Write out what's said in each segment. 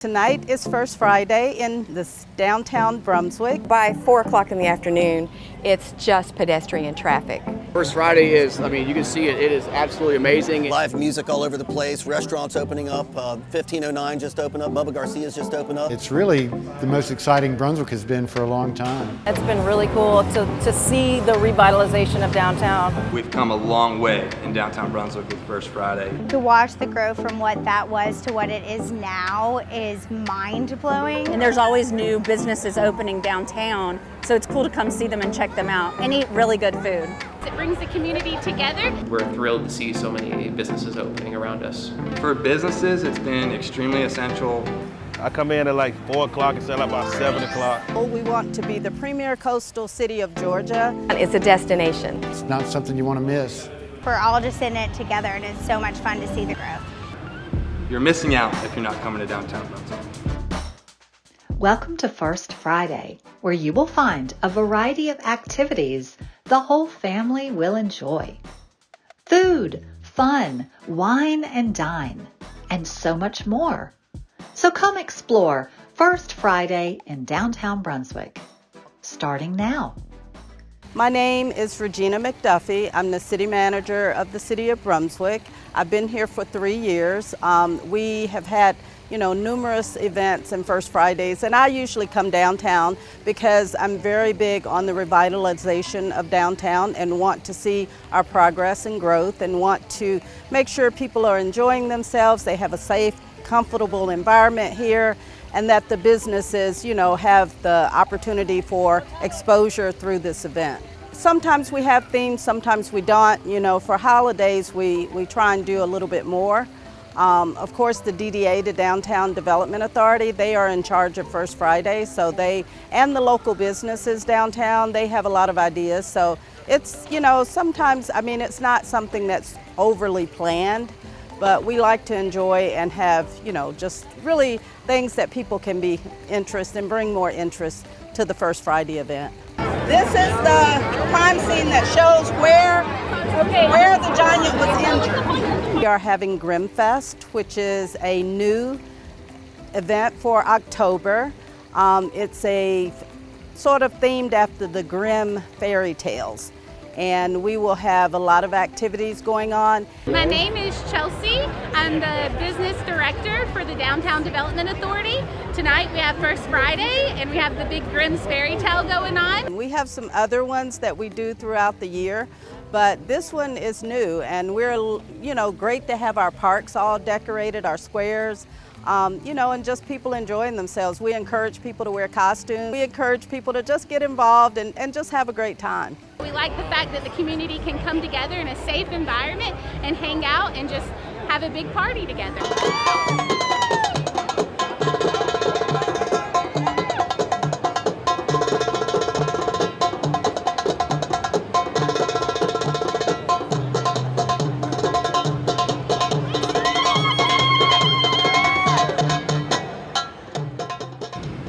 Tonight is First Friday in this downtown Brunswick. By 4 o'clock in the afternoon, it's just pedestrian traffic. First Friday is, you can see it, it is absolutely amazing. Live music all over the place, restaurants opening up, 1509 just opened up, Bubba Garcia's just opened up. It's really the most exciting Brunswick has been for a long time. It's been really cool to see the revitalization of downtown. We've come a long way in downtown Brunswick with First Friday. To watch the growth from what that was to what it is now is mind-blowing. And there's always new businesses opening downtown, so it's cool to come see them and check them out and eat really good food. It brings the community together. We're thrilled to see so many businesses opening around us. For businesses, it's been extremely essential. I come in at like 4 o'clock and sell about 7 o'clock. We want to be the premier coastal city of Georgia. It's a destination. It's not something you want to miss. We're all just in it together, and it's so much fun to see the growth. You're missing out if you're not coming to downtown Brunswick. Welcome to First Friday, where you will find a variety of activities the whole family will enjoy. Food, fun, wine and dine, and so much more. So come explore First Friday in downtown Brunswick, starting now. My name is Regina McDuffie. I'm the city manager of the city of Brunswick. I've been here for 3 years. We have had numerous events and First Fridays, and I usually come downtown because I'm very big on the revitalization of downtown and want to see our progress and growth and want to make sure people are enjoying themselves, they have a safe, comfortable environment here, and that the businesses, have the opportunity for exposure through this event. Sometimes we have themes, sometimes we don't. For holidays, we try and do a little bit more. Of course, the DDA, the Downtown Development Authority, they are in charge of First Friday, so and the local businesses downtown, they have a lot of ideas. So it's, sometimes, it's not something that's overly planned, but we like to enjoy and have, just really things that people can be interested and bring more interest to the First Friday event. This is the crime scene that shows where the giant was injured. We are having Grimmfest, which is a new event for October. It's a sort of themed after the Grimm fairy tales. And we will have a lot of activities going on. My name is Chelsea. I'm the business director for the Downtown Development Authority. Tonight we have First Friday and we have the big Grimm's fairy tale going on. We have some other ones that we do throughout the year, but this one is new, and we're, great to have our parks all decorated, our squares, and just people enjoying themselves. We encourage people to wear costumes. We encourage people to just get involved and just have a great time. We like the fact that the community can come together in a safe environment and hang out and just have a big party together.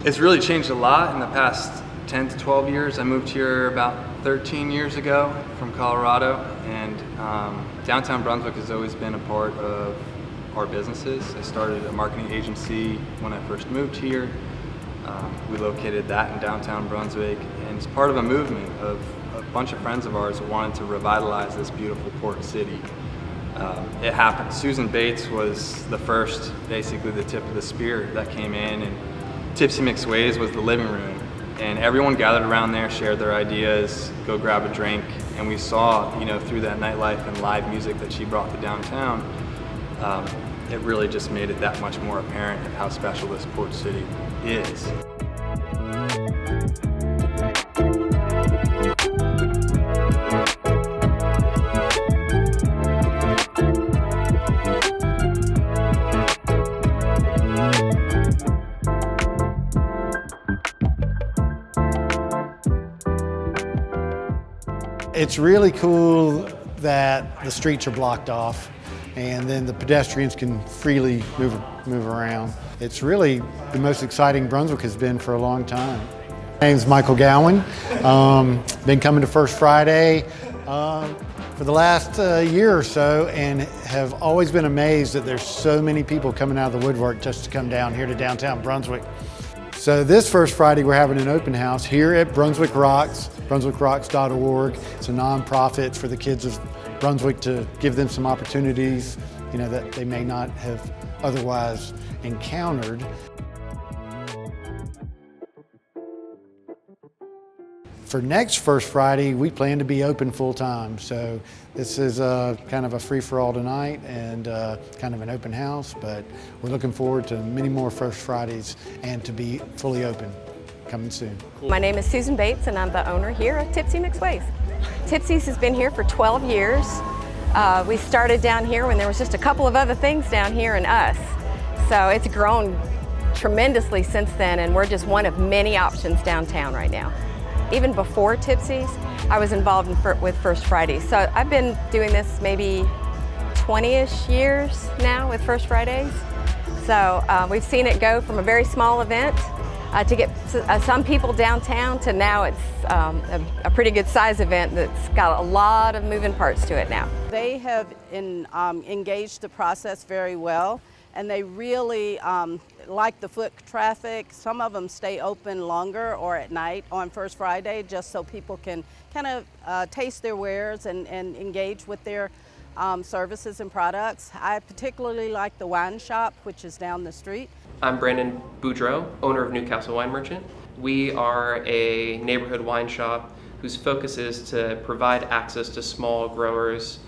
It's really changed a lot in the past 10 to 12 years. I moved here about 13 years ago from Colorado, and downtown Brunswick has always been a part of our businesses. I started a marketing agency when I first moved here. We located that in downtown Brunswick, and it's part of a movement of a bunch of friends of ours who wanted to revitalize this beautiful port city. It happened. Susan Bates was the first, basically the tip of the spear that came in, and Tipsy McSway's was the living room, and everyone gathered around there, shared their ideas, go grab a drink, and we saw, through that nightlife and live music that she brought to downtown, it really just made it that much more apparent of how special this port city is. It's really cool that the streets are blocked off and then the pedestrians can freely move around. It's really the most exciting Brunswick has been for a long time. My name's Michael Gowan. Been coming to First Friday for the last year or so and have always been amazed that there's so many people coming out of the woodwork just to come down here to downtown Brunswick. So this first Friday we're having an open house here at Brunswick Rocks, brunswickrocks.org. It's a nonprofit for the kids of Brunswick to give them some opportunities, you know, that they may not have otherwise encountered. For next First Friday, we plan to be open full time. So this is kind of a free-for-all tonight and kind of an open house, but we're looking forward to many more First Fridays and to be fully open coming soon. My name is Susan Bates and I'm the owner here at Tipsy McSway's. Tipsy's has been here for 12 years. We started down here when there was just a couple of other things down here and us. So it's grown tremendously since then, and we're just one of many options downtown right now. Even before Tipsy's, I was involved with First Fridays. So I've been doing this maybe 20-ish years now with First Fridays. So we've seen it go from a very small event to get some people downtown to now it's a pretty good size event that's got a lot of moving parts to it now. They have engaged the process very well, and they really like the foot traffic. Some of them stay open longer or at night on First Friday just so people can kind of taste their wares and engage with their services and products. I particularly like the wine shop, which is down the street. I'm Brandon Boudreau, owner of Newcastle Wine Merchant. We are a neighborhood wine shop whose focus is to provide access to small growers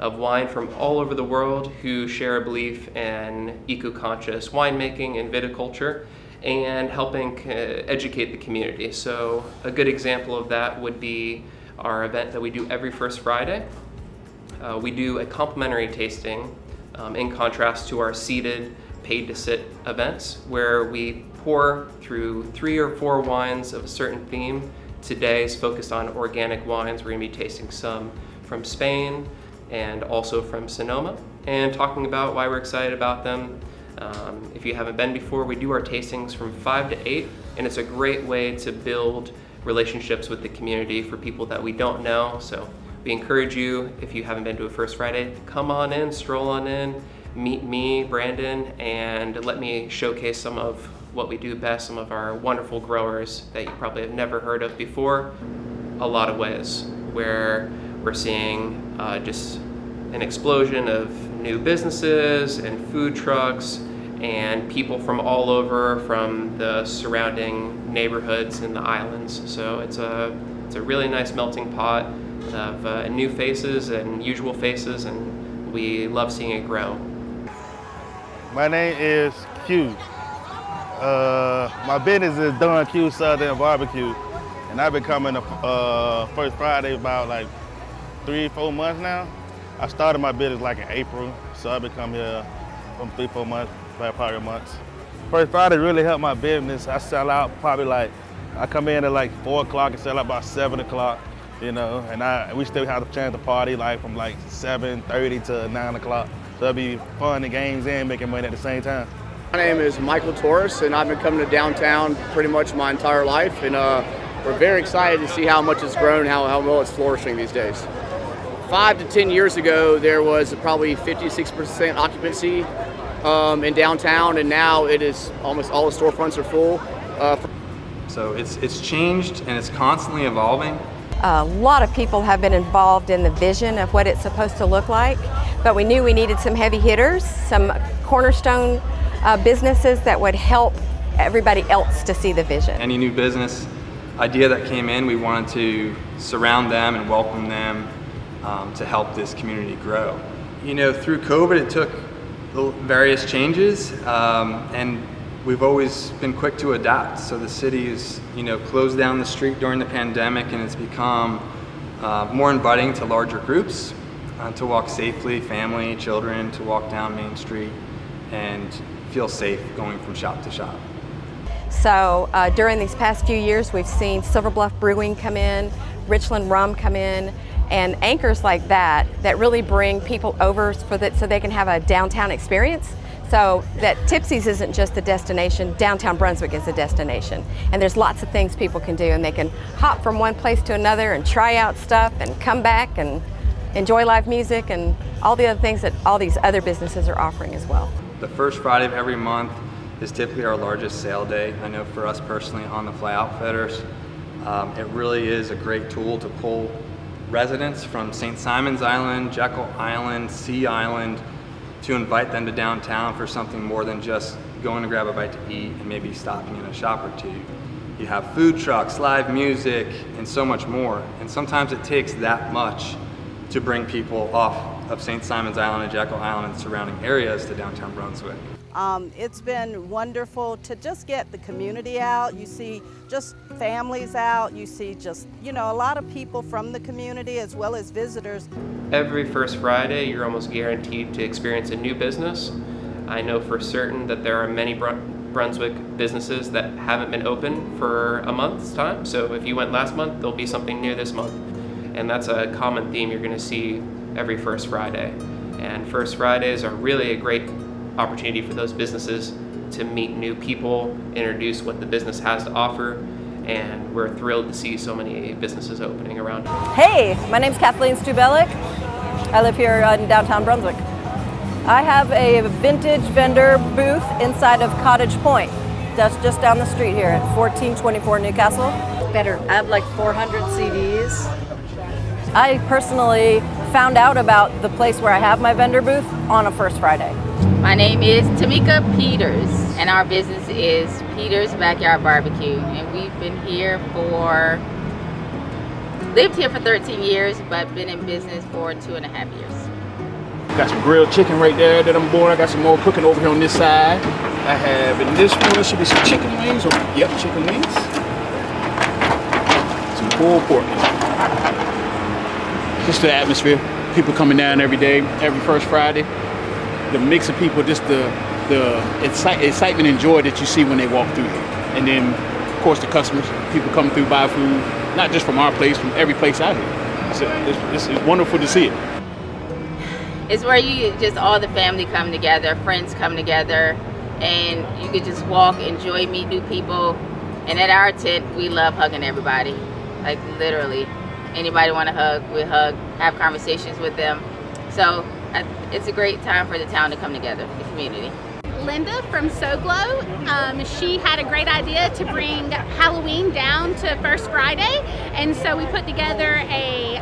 of wine from all over the world who share a belief in eco-conscious winemaking and viticulture and helping educate the community. So a good example of that would be our event that we do every first Friday. We do a complimentary tasting in contrast to our seated paid to sit events where we pour through 3 or 4 wines of a certain theme. Today is focused on organic wines. We're going to be tasting some from Spain and also from Sonoma and talking about why we're excited about them. If you haven't been before, we do our tastings from 5 to 8, and it's a great way to build relationships with the community for people that we don't know. So we encourage you, if you haven't been to a First Friday, come on in, stroll on in, meet me, Brandon, and let me showcase some of what we do best, some of our wonderful growers that you probably have never heard of before. A lot of ways where we're seeing just an explosion of new businesses and food trucks and people from all over, from the surrounding neighborhoods and the islands. So it's a really nice melting pot of new faces and usual faces, and we love seeing it grow. My name is Q. My business is Don Q Southern Barbecue, and I've been coming to First Friday about like 3-4 months now. I started my business like in April, so I've been coming here from 3-4 months, probably months. First Friday really helped my business. I sell out probably like, I come in at like 4 o'clock and sell out about 7 o'clock, you know, and we still have the chance to party like from like 7:30 to 9 o'clock. So it'll be fun and games and making money at the same time. My name is Michael Torres, and I've been coming to downtown pretty much my entire life, and we're very excited to see how much it's grown, how well it's flourishing these days. 5 to 10 years ago, there was probably 56% occupancy in downtown, and now it is almost all the storefronts are full. So it's changed and it's constantly evolving. A lot of people have been involved in the vision of what it's supposed to look like, but we knew we needed some heavy hitters, some cornerstone businesses that would help everybody else to see the vision. Any new business idea that came in, we wanted to surround them and welcome them to help this community grow. You know, through COVID, it took various changes, and we've always been quick to adapt. So the city is, you know, closed down the street during the pandemic, and it's become more inviting to larger groups to walk safely, family, children, to walk down Main Street and feel safe going from shop to shop. So during these past few years, we've seen Silver Bluff Brewing come in, Richland Rum come in, and anchors like that really bring people over so they can have a downtown experience. So that Tipsy's isn't just the destination, Downtown Brunswick is the destination. And there's lots of things people can do, and they can hop from one place to another and try out stuff and come back and enjoy live music and all the other things that all these other businesses are offering as well. The first Friday of every month is typically our largest sale day. I know for us personally on the Fly Outfitters, it really is a great tool to pull residents from St. Simon's Island, Jekyll Island, Sea Island, to invite them to downtown for something more than just going to grab a bite to eat and maybe stopping in a shop or two. You have food trucks, live music, and so much more. And sometimes it takes that much to bring people off of St. Simon's Island and Jekyll Island and surrounding areas to downtown Brunswick. It's been wonderful to just get the community out. You see just families out. You see just, a lot of people from the community as well as visitors. Every first Friday, you're almost guaranteed to experience a new business. I know for certain that there are many Brunswick businesses that haven't been open for a month's time. So if you went last month, there'll be something new this month. And that's a common theme you're going to see every first Friday. And first Fridays are really a great opportunity for those businesses to meet new people, introduce what the business has to offer, and we're thrilled to see so many businesses opening around. Hey, my name's Kathleen Stubelic. I live here in downtown Brunswick. I have a vintage vendor booth inside of Cottage Point. That's just down the street here at 1424 Newcastle. Better. I have like 400 CDs. I personally found out about the place where I have my vendor booth on a first Friday. My name is Tamika Peters, and our business is Peters Backyard Barbecue, and we've been here lived here for 13 years, but been in business for 2.5 years. Got some grilled chicken right there that I'm born. I got some more cooking over here on this side. I have in this one, there should be some chicken wings. Yep, chicken wings. Some pulled pork. Just the atmosphere. People coming down every day, every first Friday. The mix of people, just the excitement and joy that you see when they walk through here. And then, of course, the customers, people coming through, buy food, not just from our place, from every place out here. So it's wonderful to see it. It's where all the family come together, friends come together, and you can just walk, enjoy, meet new people. And at our tent, we love hugging everybody, like literally. Anybody want to hug, we hug, have conversations with them. So it's a great time for the town to come together, the community. Linda from So Glow, she had a great idea to bring Halloween down to First Friday, and so we put together a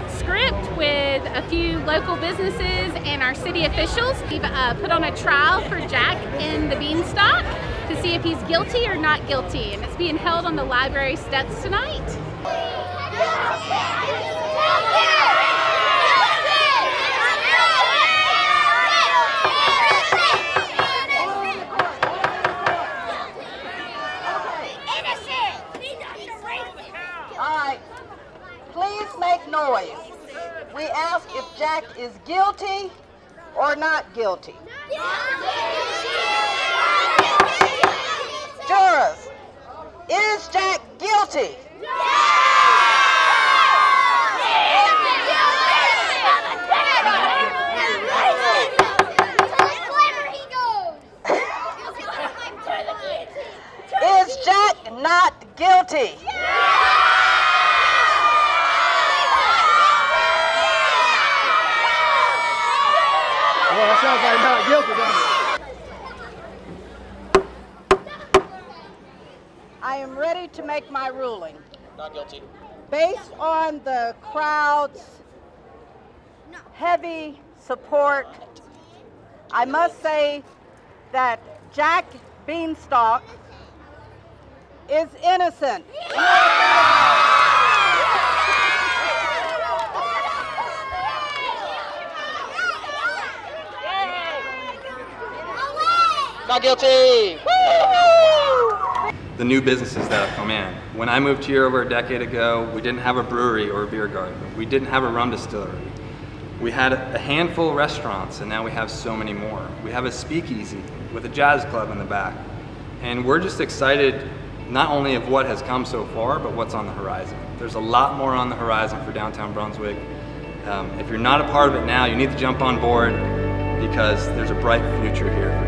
script with a few local businesses and our city officials. We've put on a trial for Jack in the Beanstalk to see if he's guilty or not guilty, and it's being held on the library steps tonight. Alright, please make noise. We ask if Jack is guilty or not guilty. Jurors, is Jack guilty? Is Jack not guilty? Well, that sounds like not guilty, doesn't it? I am ready to make my ruling. Not guilty. Based on the crowd's heavy support, I must say that Jack Beanstalk is innocent. Not guilty. The new businesses that have come in. When I moved here over a decade ago, we didn't have a brewery or a beer garden. We didn't have a rum distillery. We had a handful of restaurants, and now we have so many more. We have a speakeasy with a jazz club in the back. And we're just excited not only of what has come so far, but what's on the horizon. There's a lot more on the horizon for downtown Brunswick. If you're not a part of it now, you need to jump on board because there's a bright future here for